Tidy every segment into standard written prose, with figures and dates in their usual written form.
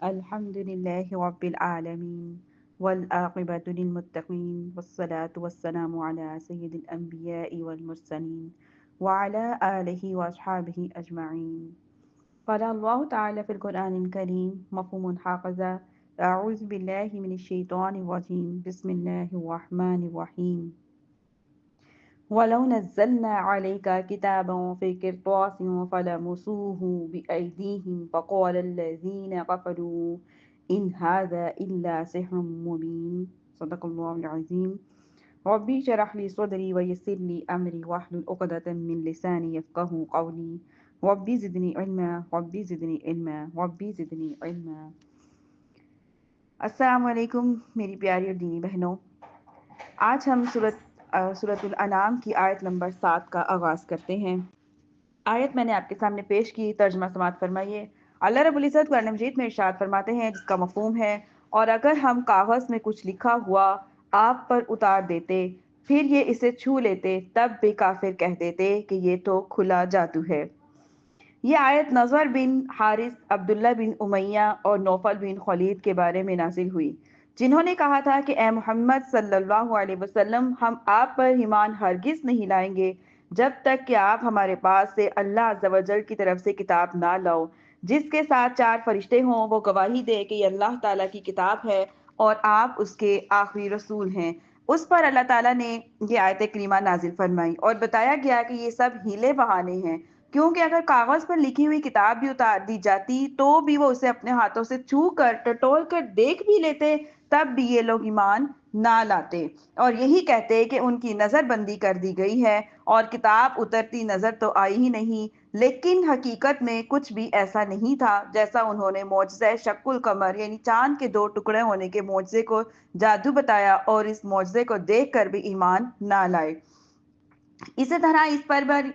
الحمد لله رب العالمين والعاقبة للمتقين والصلاة والسلام على سيد الأنبياء والمرسلين وعلى آله وأصحابه أجمعين. قال الله تعالى في القرآن الكريم مفهوم حافظة: أعوذ بالله من الشيطان الرجيم بسم الله الرحمن الرحيم. ولو نزلنا عليك كتابا في قرطاس فلمسوه بأيديهم فقال الذين كفروا إن هذا إلا سحر مبين. صدق الله العظيم. ربي اشرح لي صدري ويسر لي أمري واحلل عقدة من لساني يفقهوا قولي. ربي زدني علما ربي زدني علما ربي زدني علما. السلام علیکم میری پیاری اور دینی بہنوں. آج ہم سورۃ الانعام کی آیت نمبر 7 کا آغاز کرتے ہیں. آیت میں نے آپ کے سامنے پیش کی، ترجمہ سماعت فرمائیے. اللہ رب العزت قرآن مجید میں ارشاد فرماتے ہیں جس کا مفہوم ہے: اور اگر ہم کاغذ میں کچھ لکھا ہوا آپ پر اتار دیتے پھر یہ اسے چھو لیتے تب بھی کافر کہہ دیتے کہ یہ تو کھلا جادو ہے. یہ آیت نضر بن حارث، عبداللہ بن امیہ اور نوفل بن خلید کے بارے میں نازل ہوئی، جنہوں نے کہا تھا کہ اے محمد صلی اللہ علیہ وسلم، ہم آپ پر ایمان ہرگز نہیں لائیں گے جب تک کہ آپ ہمارے پاس سے اللہ عز و جل کی طرف سے کتاب نہ لاؤ جس کے ساتھ 4 فرشتے ہوں، وہ گواہی دے کہ یہ اللہ تعالیٰ کی کتاب ہے اور آپ اس کے آخری رسول ہیں. اس پر اللہ تعالیٰ نے یہ آیت کریمہ نازل فرمائی اور بتایا گیا کہ یہ سب ہیلے بہانے ہیں، کیونکہ اگر کاغذ پر لکھی ہوئی کتاب بھی اتار دی جاتی تو بھی وہ اسے اپنے ہاتھوں سے چھو کر ٹٹول کر دیکھ بھی لیتے تب بھی یہ لوگ ایمان نہ لاتے اور یہی کہتے کہ ان کی نظر بندی کر دی گئی ہے اور کتاب اترتی نظر تو آئی ہی نہیں. لیکن حقیقت میں کچھ بھی ایسا نہیں تھا جیسا انہوں نے معجزہ شق القمر یعنی چاند کے 2 ٹکڑے ہونے کے معجزے کو جادو بتایا اور اس معجزے کو دیکھ کر بھی ایمان نہ لائے. اسی طرح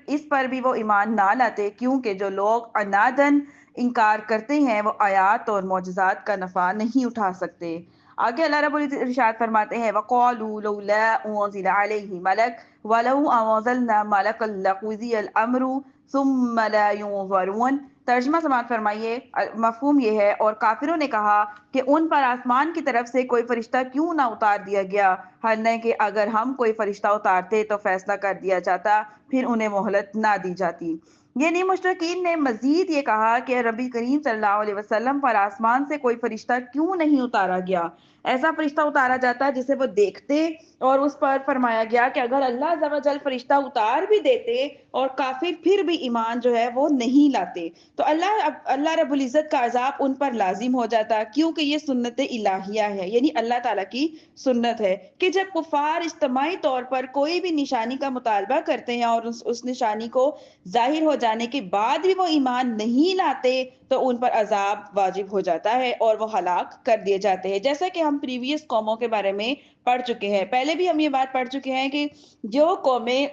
اس پر بھی وہ ایمان نہ لاتے، کیونکہ جو لوگ عنادن انکار کرتے ہیں وہ آیات اور معجزات کا نفع نہیں اٹھا سکتے. آگے اللہ رب العزت ارشاد فرماتے ہیں: وَقَالُوا لَوْلَا أُنزِلَ عَلَيْهِ مَلَكٌ وَلَوْ أَنزَلْنَا مَلَكًا لَقُضِيَ الْأَمْرُ ثُمَّ لَا يُنظَرُونَ. ترجمہ سماعت فرمائیے. مفہوم یہ ہے: اور کافروں نے کہا کہ ان پر آسمان کی طرف سے کوئی فرشتہ کیوں نہ اتار دیا گیا، حالانکہ کہ اگر ہم کوئی فرشتہ اتارتے تو فیصلہ کر دیا جاتا، پھر انہیں مہلت نہ دی جاتی. یعنی مشرکین نے مزید یہ کہا کہ نبی کریم صلی اللہ علیہ وسلم پر آسمان سے کوئی فرشتہ کیوں نہیں اتارا گیا، ایسا فرشتہ اتارا جاتا جسے وہ دیکھتے. اور اس پر فرمایا گیا کہ اگر اللہ عز و جل فرشتہ اتار بھی دیتے اور کافر پھر بھی ایمان جو ہے وہ نہیں لاتے تو اللہ رب العزت کا عذاب ان پر لازم ہو جاتا، کیونکہ یہ سنت الہیہ ہے، یعنی اللہ تعالیٰ کی سنت ہے کہ جب کفار اجتماعی طور پر کوئی بھی نشانی کا مطالبہ کرتے ہیں اور اس نشانی کو ظاہر ہو جانے کے بعد بھی وہ ایمان نہیں لاتے تو ان پر عذاب واجب ہو جاتا ہے اور وہ ہلاک کر دیے جاتے ہیں. جیسا کہ ہم پریویس قوموں کے بارے میں پڑھ چکے ہیں، پہلے بھی ہم یہ بات پڑھ چکے ہیں کہ جو قومیں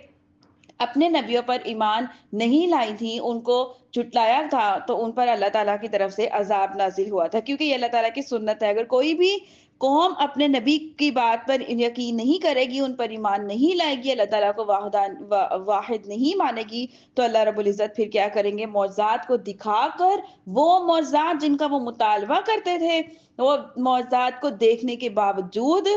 اپنے نبیوں پر ایمان نہیں لائی تھیں، ان کو جھٹلایا تھا تو ان پر اللہ تعالیٰ کی طرف سے عذاب نازل ہوا تھا، کیونکہ یہ اللہ تعالیٰ کی سنت ہے. اگر کوئی بھی قوم اپنے نبی کی بات پر یقین نہیں کرے گی، ان پر ایمان نہیں لائے گی، اللہ تعالیٰ کو واحد نہیں مانے گی، تو اللہ رب العزت پھر کیا کریں گے؟ معجزات کو دکھا کر وہ معجزات جن کا وہ مطالبہ کرتے تھے، وہ معجزات کو دیکھنے کے باوجود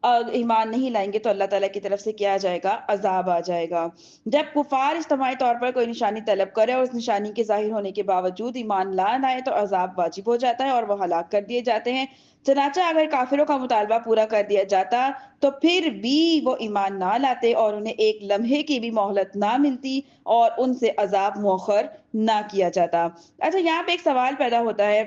ایمان نہیں لائیں گے تو اللہ تعالیٰ کی طرف سے کیا جائے گا؟ عذاب آ جائے گا. جب کفار اجتماعی طور پر کوئی نشانی طلب کرے اور اس نشانی کے ظاہر ہونے کے باوجود ایمان نہ لائے تو عذاب واجب ہو جاتا ہے اور وہ ہلاک کر دیے جاتے ہیں. چنانچہ اگر کافروں کا مطالبہ پورا کر دیا جاتا تو پھر بھی وہ ایمان نہ لاتے اور انہیں ایک لمحے کی بھی مہلت نہ ملتی اور ان سے عذاب مؤخر نہ کیا جاتا. اچھا، یہاں پہ ایک سوال پیدا ہوتا ہے.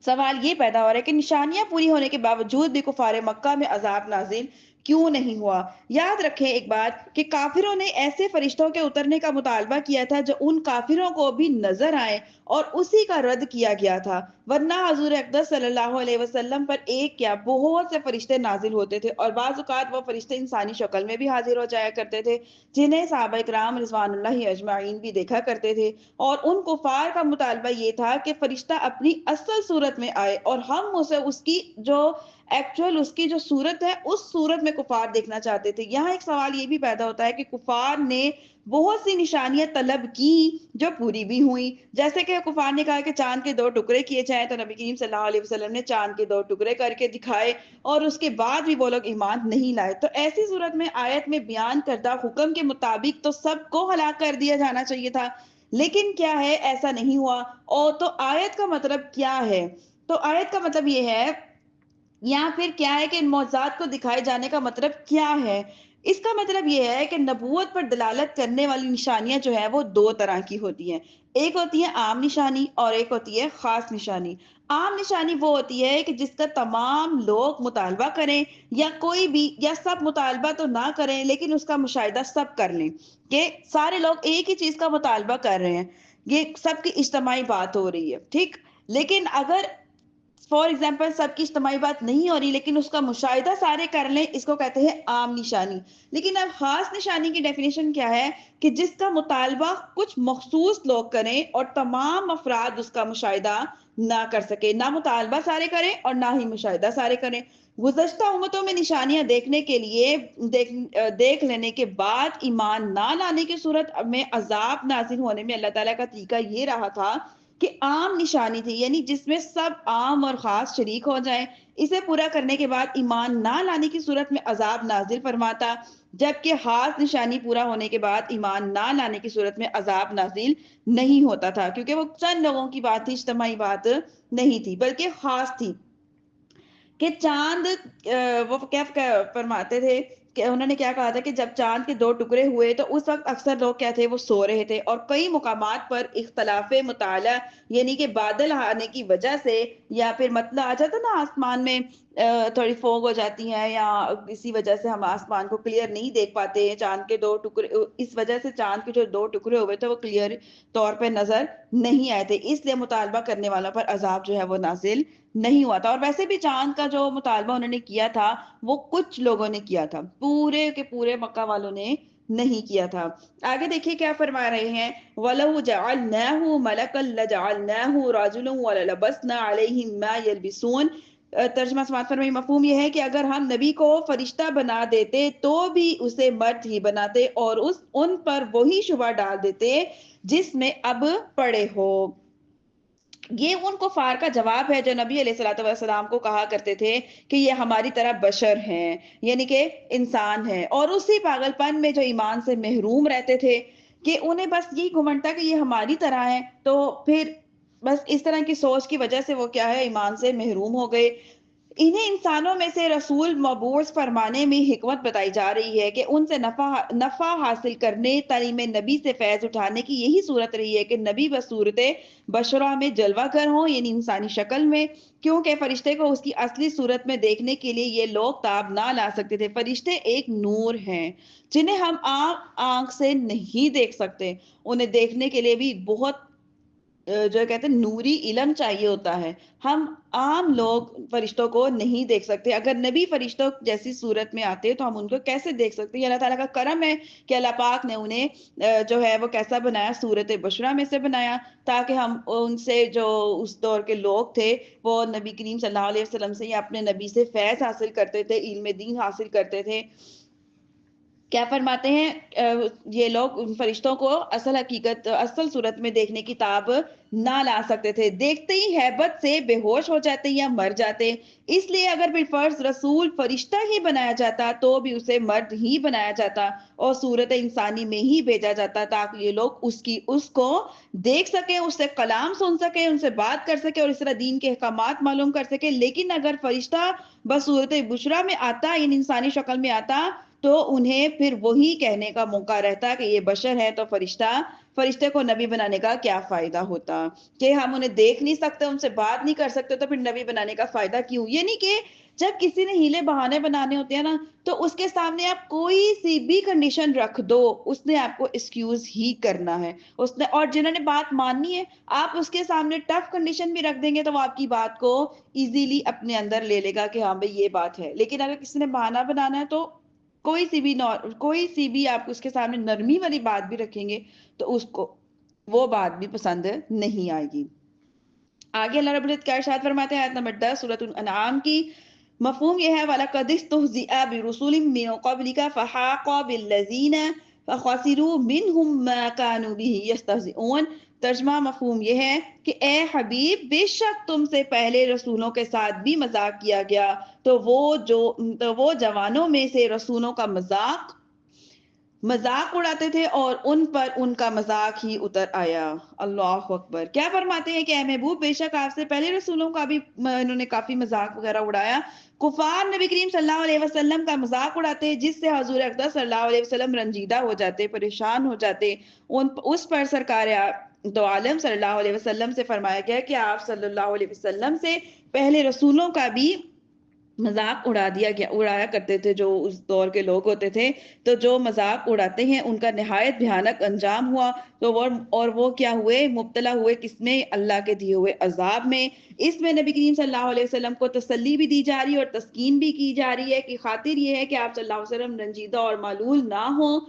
سوال یہ پیدا ہو رہا ہے کہ نشانیاں پوری ہونے کے باوجود بھی کفار مکہ میں عذاب نازل کیوں نہیں ہوا؟ یاد رکھیں ایک بات کہ کافروں نے ایسے فرشتوں کے اترنے کا مطالبہ کیا تھا جو ان کافروں کو بھی نظر آئے اور اسی کا رد کیا گیا تھا، ورنہ حضور اقدس صلی اللہ علیہ وسلم پر ایک کیا بہت سے فرشتے نازل ہوتے تھے اور بعض اوقات وہ فرشتے انسانی شکل میں بھی حاضر ہو جایا کرتے تھے، جنہیں صحابہ کرام رضوان اللہ اجمعین بھی دیکھا کرتے تھے. اور ان کفار کا مطالبہ یہ تھا کہ فرشتہ اپنی اصل صورت میں آئے اور ہم اسے اس کی جو ایکچوئل اس کی جو صورت ہے اس صورت میں کفار دیکھنا چاہتے تھے. یہاں ایک سوال یہ بھی پیدا ہوتا ہے کہ کفار نے بہت سی نشانیاں طلب کی جو پوری بھی ہوئی. جیسے کہ کفار نے کہا کہ چاند کے 2 ٹکڑے کیے جائیں تو نبی کریم صلی اللہ علیہ وسلم نے چاند کے 2 ٹکڑے کر کے دکھائے اور اس کے بعد بھی وہ لوگ ایمان نہیں لائے. تو ایسی صورت میں آیت میں بیان کردہ حکم کے مطابق تو سب کو ہلاک کر دیا جانا چاہیے تھا, لیکن کیا ہے ایسا نہیں ہوا. اور تو آیت کا مطلب کیا ہے؟ تو آیت کا مطلب یہ ہے یا پھر کیا ہے کہ ان معجزات کو دکھائے جانے کا مطلب کیا ہے؟ اس کا مطلب یہ ہے کہ نبوت پر دلالت کرنے والی نشانیاں جو ہے وہ 2 طرح کی ہوتی ہیں. ایک ہوتی ہے عام نشانی اور ایک ہوتی ہے خاص نشانی. عام نشانی وہ ہوتی ہے کہ جس کا تمام لوگ مطالبہ کریں یا کوئی بھی یا سب مطالبہ تو نہ کریں لیکن اس کا مشاہدہ سب کر لیں کہ سارے لوگ ایک ہی چیز کا مطالبہ کر رہے ہیں, یہ سب کی اجتماعی بات ہو رہی ہے, ٹھیک. لیکن اگر فار ایگزامپل سب کی اجتماعی بات نہیں ہو رہی لیکن اس کا مشاہدہ سارے کر لیں, اس کو کہتے ہیں عام نشانی. لیکن اب خاص نشانی کی ڈیفینیشن کیا ہے کہ جس کا مطالبہ کچھ مخصوص لوگ کریں اور تمام افراد اس کا مشاہدہ نہ کر سکے, نہ مطالبہ سارے کریں اور نہ ہی مشاہدہ سارے کریں. گزشتہ امتوں میں نشانیاں دیکھنے کے لیے دیکھ لینے کے بعد ایمان نہ لانے کی صورت میں عذاب نازل ہونے میں اللہ تعالیٰ کا طریقہ یہ رہا تھا کہ عام نشانی تھی, یعنی جس میں سب عام اور خاص شریک ہو جائیں. اسے پورا کرنے کے بعد ایمان نہ لانے کی صورت میں عذاب نازل فرماتا, جبکہ خاص نشانی پورا ہونے کے بعد ایمان نہ لانے کی صورت میں عذاب نازل نہیں ہوتا تھا, کیونکہ وہ چند لوگوں کی بات تھی, اجتماعی بات نہیں تھی بلکہ خاص تھی. کہ چاند وہ کیا فرماتے تھے کہ انہوں نے کیا کہا تھا کہ جب چاند کے 2 ٹکڑے ہوئے تو اس وقت اکثر لوگ کیا تھے, وہ سو رہے تھے. اور کئی مقامات پر اختلاف مطالعہ یعنی کہ بادل آنے کی وجہ سے یا پھر مطلع آ جاتا نا آسمان میں, تھوڑی فوگ ہو جاتی ہے یا اسی وجہ سے ہم آسمان کو کلیئر نہیں دیکھ پاتے ہیں. چاند کے 2 ٹکڑے, اس وجہ سے چاند کے جو 2 ٹکڑے ہوئے تھے وہ کلیئر طور پہ نظر نہیں آئے تھے, اس لیے مطالبہ کرنے والوں پر عذاب جو ہے وہ نازل نہیں ہوا تھا. اور ویسے بھی چاند کا جو مطالبہ انہوں نے کیا تھا وہ کچھ لوگوں نے کیا تھا, پورے کے پورے مکہ والوں نے نہیں کیا تھا. آگے دیکھیے کیا فرما رہے ہیں, وَلَوْ جَعَلْنَاهُ مَلَكًا لَجَعَلْنَاهُ رَجُلًا وَلَلَبَسْنَا عَلَيْهِمْ مَا يَلْبِسُونَ. ترجمہ سماعت فرمائی, مفہوم یہ ہے کہ اگر ہم نبی کو فرشتہ بنا دیتے تو بھی اسے مرد ہی بناتے اور ان پر وہی شبہ ڈال دیتے جس میں اب پڑے ہو. یہ ان کفار کا جواب ہے جو نبی علیہ الصلوۃ والسلام کو کہا کرتے تھے کہ یہ ہماری طرح بشر ہیں, یعنی کہ انسان ہیں, اور اسی پاگل پن میں جو ایمان سے محروم رہتے تھے کہ انہیں بس یہی گھمنڈ تھا کہ یہ ہماری طرح ہے. تو پھر بس اس طرح کی سوچ کی وجہ سے وہ کیا ہے, ایمان سے محروم ہو گئے. انہیں انسانوں میں سے رسول مبعوث فرمانے میں حکمت بتائی جا رہی ہے کہ ان سے نفع حاصل کرنے, تعلیم نبی سے فیض اٹھانے کی یہی صورت رہی ہے کہ نبی بصورت بشرا میں جلوہ گر ہوں, یعنی انسانی شکل میں, کیونکہ فرشتے کو اس کی اصلی صورت میں دیکھنے کے لیے یہ لوگ تاب نہ لا سکتے تھے. فرشتے ایک نور ہیں جنہیں ہم آنکھ سے نہیں دیکھ سکتے, انہیں دیکھنے کے لیے بھی بہت جو کہتے ہیں نوری علم چاہیے ہوتا ہے. ہم عام لوگ فرشتوں کو نہیں دیکھ سکتے. اگر نبی فرشتوں جیسی صورت میں آتے تو ہم ان کو کیسے دیکھ سکتے ہیں؟ اللہ تعالیٰ کا کرم ہے کہ اللہ پاک نے انہیں جو ہے وہ کیسا بنایا, صورت بشرا میں سے بنایا, تاکہ ہم ان سے جو اس دور کے لوگ تھے وہ نبی کریم صلی اللہ علیہ وسلم سے یا اپنے نبی سے فیض حاصل کرتے تھے, علم دین حاصل کرتے تھے. کیا فرماتے ہیں یہ لوگ ان فرشتوں کو اصل حقیقت, اصل صورت میں دیکھنے کی تاب نہ لا سکتے تھے. دیکھتے ہی ہیبت سے بے ہوش ہو جاتے یا مر جاتے. اس لیے اگر بالفرض رسول فرشتہ ہی بنایا جاتا تو بھی اسے مرد ہی بنایا جاتا اور صورت انسانی میں ہی بھیجا جاتا تاکہ یہ لوگ اس کو دیکھ سکیں, اس سے کلام سن سکیں, ان سے بات کر سکیں اور اس طرح دین کے احکامات معلوم کر سکیں. لیکن اگر فرشتہ بصورت بشرا میں آتا, یعنی انسانی شکل میں آتا, تو انہیں پھر وہی کہنے کا موقع رہتا کہ یہ بشر ہے, تو فرشتے کو نبی بنانے کا کیا فائدہ ہوتا کہ ہم انہیں دیکھ نہیں سکتے, ان سے بات نہیں کر سکتے, تو پھر نبی بنانے کا فائدہ کیوں؟ یعنی کہ جب کسی نے ہیلے بہانے بنانے ہوتے ہیں نا, تو اس کے سامنے آپ کوئی سی بھی کنڈیشن رکھ دو, اس نے آپ کو ایکسکیوز ہی کرنا ہے. اس نے, اور جنہوں نے بات ماننی ہے, آپ اس کے سامنے ٹف کنڈیشن بھی رکھ دیں گے تو وہ آپ کی بات کو ایزیلی اپنے اندر لے لے گا کہ ہاں بھئی یہ بات ہے. لیکن اگر کسی نے بہانہ بنانا ہے تو کوئی سی بھی آپ اس کے سامنے نرمی والی بات بھی رکھیں گے تو اس کو وہ بات بھی پسند نہیں آئے گی. آگے اللہ رب العزت کیا ارشاد فرماتے ہیں آیت نمبر 10 سورۃ الانعام کی, مفہوم یہ ہے وَلَقَدِ اسْتُهْزِئَ بِرُسُلٍ مِّن قَبْلِكَ فَحَاقَ بِالَّذِينَ فَخَسِرُوا مِنْهُمْ مَا كَانُوا بِهِ يَسْتَهْزِئُونَ۔ ترجمہ مفہوم یہ ہے کہ اے حبیب بے شک تم سے پہلے رسولوں کے ساتھ بھی مذاق کیا گیا، تو وہ جوانوں میں سے رسولوں کا مذاق اڑاتے تھے اور ان پر ان کا مذاق ہی اتر آیا۔ اللہ اکبر۔ کیا فرماتے ہیں کہ اے محبوب بے شک آپ سے پہلے رسولوں کا بھی انہوں نے کافی مذاق وغیرہ اڑایا۔ کفار نبی کریم صلی اللہ علیہ وسلم کا مذاق اڑاتے جس سے حضور اقدس صلی اللہ علیہ وسلم رنجیدہ ہو جاتے، پریشان ہو جاتے۔ اس پر سرکار تو عالم صلی اللہ علیہ وسلم سے فرمایا گیا کہ آپ صلی اللہ علیہ وسلم سے پہلے رسولوں کا بھی مذاق اڑایا کرتے تھے جو اس دور کے لوگ ہوتے تھے، تو جو مذاق اڑاتے ہیں ان کا نہایت بھیانک انجام ہوا۔ تو وہ کیا ہوئے؟ مبتلا ہوئے کس میں؟ اللہ کے دیے ہوئے عذاب میں۔ اس میں نبی کریم صلی اللہ علیہ وسلم کو تسلی بھی دی جا رہی ہے اور تسکین بھی کی جا رہی ہے کہ خاطر یہ ہے کہ آپ صلی اللہ علیہ وسلم رنجیدہ اور معلول نہ ہوں۔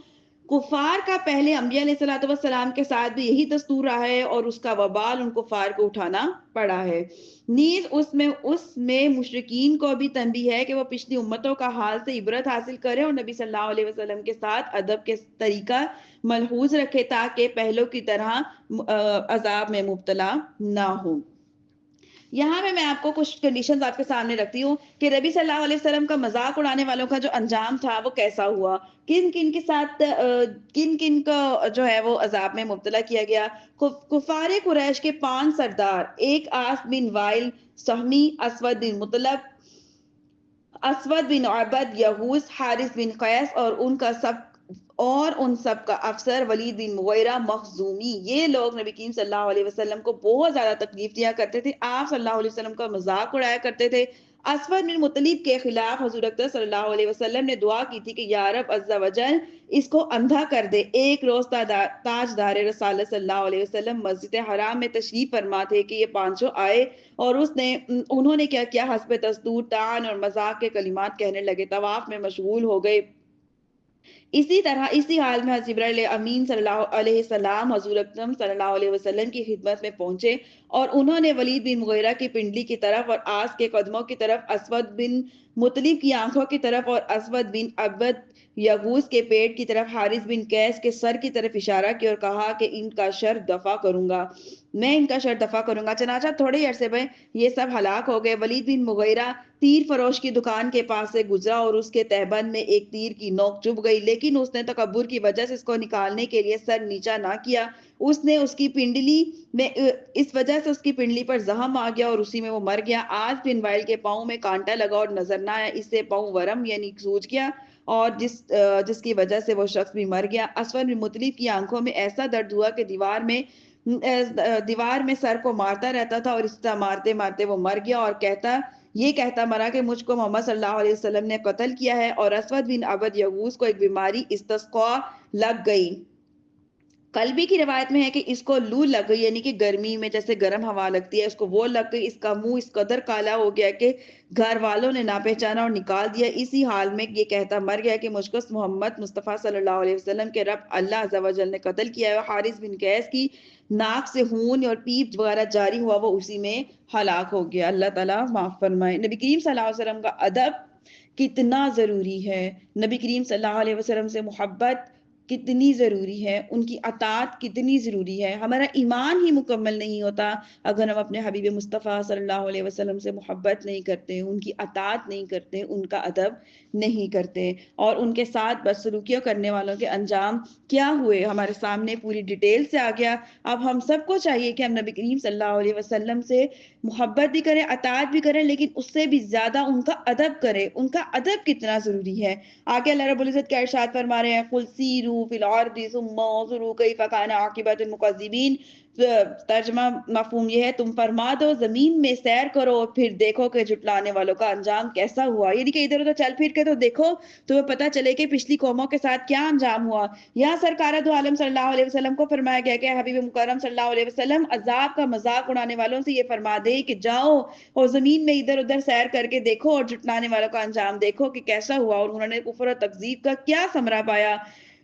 کفار کا پہلے انبیاء علیہ الصلوۃ والسلام کے ساتھ بھی یہی دستور رہا ہے اور اس کا وبال ان کفار کو اٹھانا پڑا ہے۔ نیز اس میں مشرکین کو بھی تنبیہ ہے کہ وہ پچھلی امتوں کا حال سے عبرت حاصل کریں اور نبی صلی اللہ علیہ وسلم کے ساتھ ادب کے طریقہ ملحوظ رکھے تاکہ پہلوں کی طرح عذاب میں مبتلا نہ ہوں۔ یہاں میں آپ کو کچھ کنڈیشنز آپ کے سامنے رکھتی ہوں کہ نبی صلی اللہ علیہ وسلم کا مذاق اڑانے والوں کا جو انجام تھا وہ کیسا ہوا، کن کن کے ساتھ کن کن کو جو ہے وہ عذاب میں مبتلا کیا گیا۔ کفار قریش کے 5 سردار، ایک عاص بن وائل سہمی، اسود بن مطلب، اسود بن عبد یہوز، حارث بن قیس اور ان سب کا افسر ولید بن مغیرہ مخزومی، یہ لوگ نبی کریم صلی اللہ علیہ وسلم کو بہت زیادہ تکلیف دیا کرتے تھے، آپ صلی اللہ علیہ وسلم کا مذاق اڑایا کرتے تھے۔ اسود بن مطلب کے خلاف حضور اکرم صلی اللہ علیہ وسلم نے دعا کی تھی کہ یا رب عز و جل اس کو اندھا کر دے۔ ایک روز تاجدار رسالت صلی اللہ علیہ وسلم مسجد حرام میں تشریف فرما تھے کہ یہ 500 آئے اور انہوں نے کیا کیا؟ حسب دستور طعن اور مذاق کے کلمات کہنے لگے، طواف میں مشغول ہو گئے۔ اسی طرح اسی حال میں جبرائیل امین صلی اللہ علیہ وسلم حضور اکرم صلی اللہ علیہ وسلم کی خدمت میں پہنچے اور انہوں نے ولید بن مغیرہ کی پنڈلی کی طرف اور آس کے قدموں کی طرف، اسود بن مطلب کی آنکھوں کی طرف اور اسود بن عبد یغوث کے پیٹ کی طرف، حارث بن قیس کے سر کی طرف اشارہ کیا اور کہا کہ ان کا شر دفع کروں گا، میں ان کا شر دفع کروں گا۔ چنانچہ تھوڑے ہی عرصے میں یہ سب ہلاک ہو گئے۔ ولید بن مغیرہ تیر فروش کی دکان کے پاس سے گزرا اور اس کے تہبند میں ایک تیر کی نوک چبھ گئی، لیکن اس نے تکبر کی وجہ سے اس کو نکالنے کے لیے سر نیچا نہ کیا۔ اس وجہ سے اس کی پنڈلی پر زخم آ گیا اور اسی میں وہ مر گیا۔ آج بن وائل کے پاؤں میں کانٹا لگا اور نظر نہ آیا، اس سے پاؤں ورم یعنی سوج گیا اور جس کی وجہ سے وہ شخص بھی مر گیا۔ اسود بن مطلب کی آنکھوں میں ایسا درد ہوا کہ دیوار میں سر کو مارتا رہتا تھا اور اس طرح مارتے مارتے وہ مر گیا اور یہ کہتا مرا کہ مجھ کو محمد صلی اللہ علیہ وسلم نے قتل کیا ہے۔ اور اسود بن عبد یغوث کو ایک بیماری استسقاء لگ گئی۔ قلبی کی روایت میں ہے کہ اس کو لو لگ گئی، یعنی کہ گرمی میں جیسے گرم ہوا لگتی ہے، اس کو وہ لگ گئی، اس کا منہ اس قدر کالا ہو گیا کہ گھر والوں نے نہ پہچانا اور نکال دیا۔ اسی حال میں یہ کہتا مر گیا کہ مجھ کو محمد مصطفیٰ صلی اللہ علیہ وسلم کے رب اللہ عز و جل نے قتل کیا ہے۔ حارث بن قیس کی ناک سے خون اور پیپ وغیرہ جاری ہوا، وہ اسی میں ہلاک ہو گیا۔ اللہ تعالیٰ معاف فرمائے۔ نبی کریم صلی اللہ علیہ وسلم کا ادب کتنا ضروری ہے، نبی کریم صلی اللہ علیہ وسلم سے محبت کتنی ضروری ہے، ان کی اطاعت کتنی ضروری ہے۔ ہمارا ایمان ہی مکمل نہیں ہوتا اگر ہم اپنے حبیب مصطفیٰ صلی اللہ علیہ وسلم سے محبت نہیں کرتے، ان کی اطاعت نہیں کرتے، ان کا ادب نہیں کرتے، اور ان کے ساتھ بدسلوکیوں کرنے والوں کے انجام کیا ہوئے ہمارے سامنے پوری ڈیٹیل سے آ گیا۔ اب ہم سب کو چاہیے کہ ہم نبی کریم صلی اللہ علیہ وسلم سے محبت بھی کریں، اطاعت بھی کریں، لیکن اس سے بھی زیادہ ان کا ادب کریں۔ ان کا ادب کتنا ضروری ہے، آگے اللہ رب العزت کا ارشاد فرما رہے ہیں قُلْ سِیرُوا فِی الْأَرْضِ ثُمَّ انظُرُوا کَیْفَ کَانَ عَاقِبَةُ الْمُکَذِّبِینَ۔ ترجمہ مفہوم یہ ہے تم فرما دو زمین میں سیر کرو پھر دیکھو کہ جھٹلانے والوں کا انجام کیسا ہوا، یعنی کہ ادھر ادھر چل پھر کے تو دیکھو تمہیں پتہ چلے کہ پچھلی قوموں کے ساتھ کیا انجام ہوا۔ یہاں سرکار دو عالم صلی اللہ علیہ وسلم کو فرمایا گیا کہ حبیب مکرم صلی اللہ علیہ وسلم عذاب کا مذاق اڑانے والوں سے یہ فرما دے کہ جاؤ اور زمین میں ادھر ادھر سیر کر کے دیکھو اور جھٹلانے والوں کا انجام دیکھو کہ کیسا ہوا اور انہوں نے کفر و تکذیب کا کیا ثمرہ پایا۔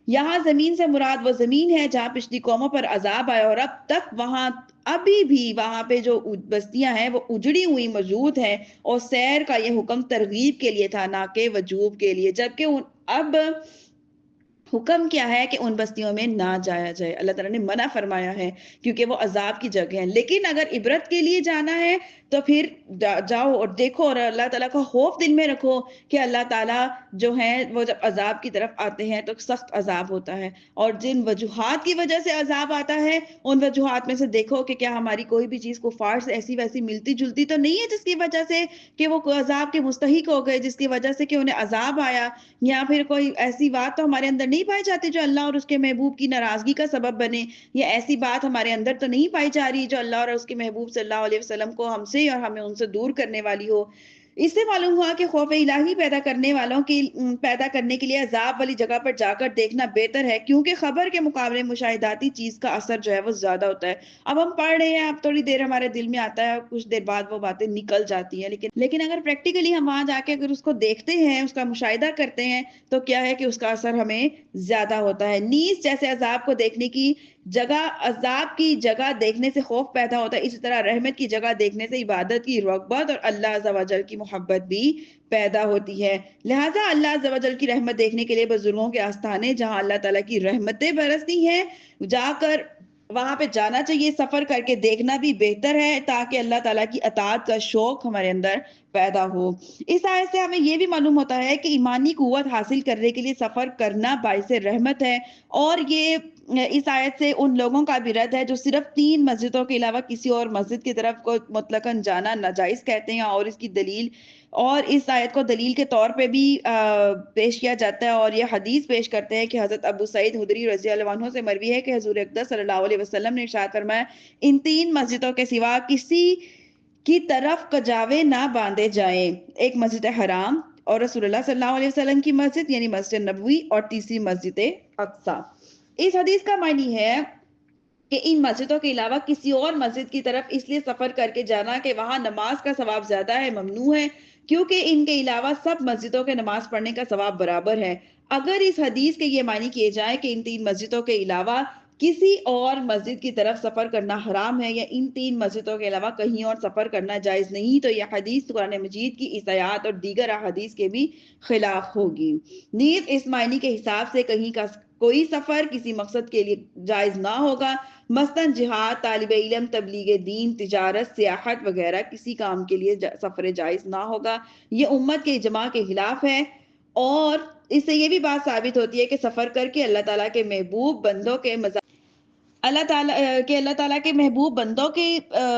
یہاں زمین سے مراد وہ زمین ہے جہاں پچھلی قوموں پر عذاب آیا اور اب تک وہاں ابھی بھی وہاں پہ جو بستیاں ہیں وہ اجڑی ہوئی موجود ہیں، اور سیر کا یہ حکم ترغیب کے لیے تھا، نہ کہ وجوب کے لیے، جبکہ اب حکم کیا ہے کہ ان بستیوں میں نہ جایا جائے، اللہ تعالیٰ نے منع فرمایا ہے کیونکہ وہ عذاب کی جگہ ہیں۔ لیکن اگر عبرت کے لیے جانا ہے تو پھر جاؤ اور دیکھو، اور اللہ تعالیٰ کا خوف دل میں رکھو کہ اللہ تعالیٰ جو ہیں وہ جب عذاب کی طرف آتے ہیں تو سخت عذاب ہوتا ہے، اور جن وجوہات کی وجہ سے عذاب آتا ہے ان وجوہات میں سے دیکھو کہ کیا ہماری کوئی بھی چیز کفار سے ایسی ویسی ملتی جلتی تو نہیں ہے جس کی وجہ سے کہ وہ عذاب کے مستحق ہو گئے، جس کی وجہ سے کہ انہیں عذاب آیا، یا پھر کوئی ایسی بات تو ہمارے اندر نہیں پائی جاتی جو اللہ اور اس کے محبوب کی ناراضگی کا سبب بنے، یا ایسی بات ہمارے اندر تو نہیں پائی جا رہی جو اللہ اور اس کے محبوب صلی اللہ علیہ وسلم کو ہم سے اور ہمیں ان سے دور کرنے والی ہو۔ اس سے معلوم ہوا کہ خوف الہی پیدا کرنے کے لیے عذاب والی جگہ پر جا کر دیکھنا بہتر ہے، کیونکہ خبر کے مقابلے مشاہداتی چیز کا اثر جو ہے وہ زیادہ ہوتا ہے۔ اب ہم پڑھ رہے ہیں، اب تھوڑی دیر ہمارے دل میں آتا ہے، کچھ دیر بعد وہ باتیں نکل جاتی ہیں، لیکن اگر پریکٹیکلی ہم وہاں جا کے اگر اس کو دیکھتے ہیں، اس کا مشاہدہ کرتے ہیں، تو کیا ہے کہ اس کا اثر ہمیں زیادہ ہوتا ہے۔ نیز جیسے عذاب کو دیکھنے کی جگہ، عذاب کی جگہ دیکھنے سے خوف پیدا ہوتا ہے، اسی طرح رحمت کی جگہ دیکھنے سے عبادت کی رغبت اور اللہ عز و جل کی محبت بھی پیدا ہوتی ہے۔ لہٰذا اللہ عز و جل کی رحمت دیکھنے کے لیے بزرگوں کے آستانے جہاں اللہ تعالیٰ کی رحمتیں برستی ہیں جا کر وہاں پہ جانا چاہیے، سفر کر کے دیکھنا بھی بہتر ہے تاکہ اللہ تعالیٰ کی اطاعت کا شوق ہمارے اندر پیدا ہو۔ اس آیت سے ہمیں یہ بھی معلوم ہوتا ہے کہ ایمانی قوت حاصل کرنے کے لیے سفر کرنا باعث رحمت ہے، اور یہ اس آیت سے ان لوگوں کا بھی رد ہے جو صرف 3 مسجدوں کے علاوہ کسی اور مسجد کی طرف کو مطلقاً جانا ناجائز کہتے ہیں، اور اس کی دلیل، اور اس آیت کو دلیل کے طور پہ بھی پیش کیا جاتا ہے، اور یہ حدیث پیش کرتے ہیں کہ حضرت ابو سعید خدری رضی اللہ عنہ سے مروی ہے کہ حضور اقدس صلی اللہ علیہ وسلم نے ارشاد فرمایا، ان 3 مسجدوں کے سوا کسی کی طرف کجاوے نہ باندھے جائیں، ایک مسجد حرام اور رسول اللہ صلی اللہ علیہ وسلم کی مسجد یعنی مسجد نبوی، اور تیسری مسجد اقصی۔ اس حدیث کا معنی ہے کہ ان مسجدوں کے علاوہ کسی اور مسجد کی طرف اس لیے سفر کر کے جانا کہ وہاں نماز کا ثواب زیادہ ہے، ممنوع ہے، کیونکہ ان کے علاوہ سب مسجدوں کے نماز پڑھنے کا ثواب برابر ہے۔ اگر اس حدیث کے یہ معنی کیے جائے کہ ان 3 مسجدوں کے علاوہ کسی اور مسجد کی طرف سفر کرنا حرام ہے، یا ان 3 مسجدوں کے علاوہ کہیں اور سفر کرنا جائز نہیں، تو یہ حدیث قرآن مجید کی اس آیات اور دیگر احادیث کے بھی خلاف ہوگی۔ نیز اس معنی کے حساب سے کہیں کا کوئی سفر کسی مقصد کے لیے جائز نہ ہوگا، مثلاً جہاد، طالب علم، تبلیغ دین، تجارت، سیاحت وغیرہ کسی کام کے لیے سفر جائز نہ ہوگا، یہ امت کے اجماع کے خلاف ہے، اور اس سے یہ بھی بات ثابت ہوتی ہے کہ سفر کر کے اللہ تعالیٰ کے محبوب بندوں کے اللہ تعالیٰ کے محبوب بندوں کے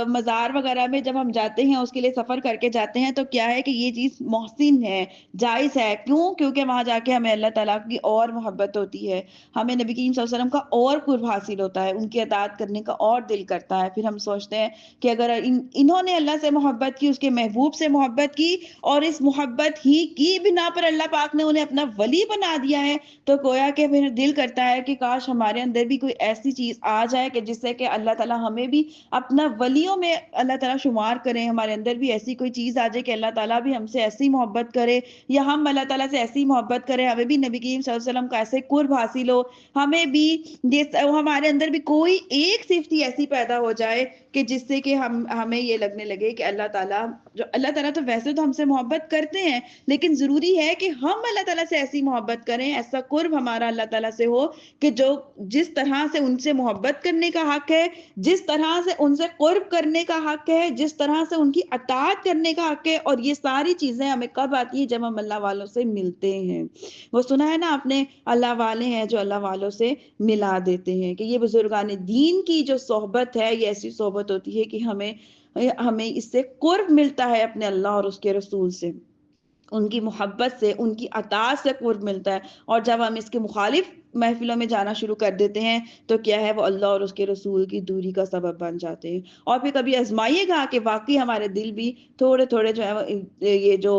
مزار وغیرہ میں جب ہم جاتے ہیں، اس کے لیے سفر کر کے جاتے ہیں، تو کیا ہے کہ یہ چیز محسن ہے، جائز ہے۔ کیوں؟ کیونکہ وہاں جا کے ہمیں اللہ تعالیٰ کی اور محبت ہوتی ہے، ہمیں نبی کریم صلی اللہ علیہ وسلم کا اور قرب حاصل ہوتا ہے، ان کی اطاعت کرنے کا اور دل کرتا ہے۔ پھر ہم سوچتے ہیں کہ اگر انہوں نے اللہ سے محبت کی، اس کے محبوب سے محبت کی، اور اس محبت ہی کی بنا پر اللہ پاک نے انہیں اپنا ولی بنا دیا ہے، تو گویا کہ پھر دل کرتا ہے کہ کاش ہمارے اندر بھی کوئی ایسی چیز آ جائے کہ جس سے کہ اللہ تعالیٰ ہمیں بھی اپنا ولیوں میں اللہ تعالیٰ شمار کریں، ہمارے اندر بھی ایسی کوئی چیز آ جائے کہ اللہ تعالیٰ بھی ہم سے ایسی محبت کرے، یا ہم اللہ تعالیٰ سے ایسی محبت کریں، ہمیں بھی نبی کریم صلی اللہ علیہ وسلم کا ایسے قرب حاصل ہو، ہمیں بھی ہمارے اندر بھی کوئی ایک صفت ہی ایسی پیدا ہو جائے کہ جس سے کہ ہمیں یہ لگنے لگے کہ اللہ تعالیٰ تو ویسے تو ہم سے محبت کرتے ہیں، لیکن ضروری ہے کہ ہم اللہ تعالیٰ سے ایسی محبت کریں، ایسا قرب ہمارا اللہ تعالیٰ سے ہو کہ جس طرح سے ان سے محبت کرنے کا حق ہے، جس طرح سے ان سے قرب کرنے کا حق ہے، جس طرح سے ان کی اطاعت کرنے کا حق ہے، اور یہ ساری چیزیں ہمیں کب آتی ہیں؟ جب ہم اللہ والوں سے ملتے ہیں۔ وہ سنا ہے نا آپ نے، اللہ والے ہیں جو اللہ والوں سے ملا دیتے ہیں، کہ یہ بزرگان دین کی جو صحبت ہے، یہ ایسی صحبت ہوتی ہے کہ ہمیں اس سے قرب ملتا ہے اپنے اللہ اور اس کے رسول سے، ان کی محبت سے، ان کی اطاعت سے قرب ملتا ہے۔ اور جب ہم اس کے مخالف محفلوں میں جانا شروع کر دیتے ہیں تو کیا ہے، وہ اللہ اور اس کے رسول کی دوری کا سبب بن جاتے ہیں۔ اور پھر کبھی آزمائیے گا کہ واقعی ہمارے دل بھی تھوڑے تھوڑے جو ہے یہ جو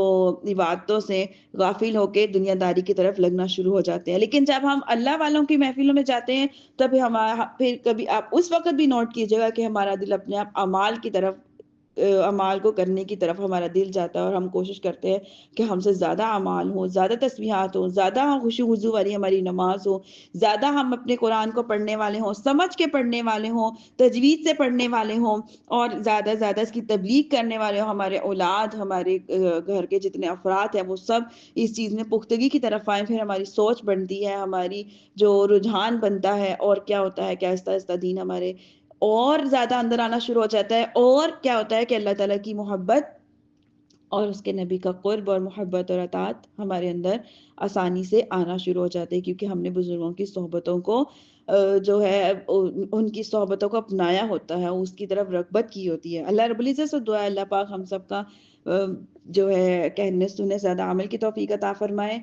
عبادتوں سے غافل ہو کے دنیا داری کی طرف لگنا شروع ہو جاتے ہیں۔ لیکن جب ہم اللہ والوں کی محفلوں میں جاتے ہیں تو پھر کبھی آپ اس وقت بھی نوٹ کیجیے گا کہ ہمارا دل اپنے آپ اعمال کی طرف اعمال کو کرنے کی طرف ہمارا دل جاتا ہے اور ہم کوشش کرتے ہیں کہ ہم سے زیادہ اعمال ہوں، زیادہ تسبیحات ہوں، زیادہ خشوع و خضوع والی ہماری نماز ہو، زیادہ ہم اپنے قرآن کو پڑھنے والے ہوں، سمجھ کے پڑھنے والے ہوں، تجوید سے پڑھنے والے ہوں اور زیادہ زیادہ اس کی تبلیغ کرنے والے ہوں، ہمارے اولاد، ہمارے گھر کے جتنے افراد ہیں وہ سب اس چیز میں پختگی کی طرف آئیں، پھر ہماری سوچ بنتی ہے، ہماری جو رجحان بنتا ہے اور کیا ہوتا ہے کہ آہستہ آہستہ دین ہمارے اور زیادہ اندر آنا شروع ہو جاتا ہے اور کیا ہوتا ہے کہ اللہ تعالیٰ کی محبت اور اس کے نبی کا قرب اور محبت اور اطاعت ہمارے اندر آسانی سے آنا شروع ہو جاتے ہیں کیونکہ ہم نے بزرگوں کی صحبتوں کو جو ہے ان کی صحبتوں کو اپنایا ہوتا ہے، اس کی طرف رغبت کی ہوتی ہے۔ اللہ رب العزت سے دعا ہے اللہ پاک ہم سب کا جو ہے کہنے سنے زیادہ عمل کی توفیق عطا فرمائے۔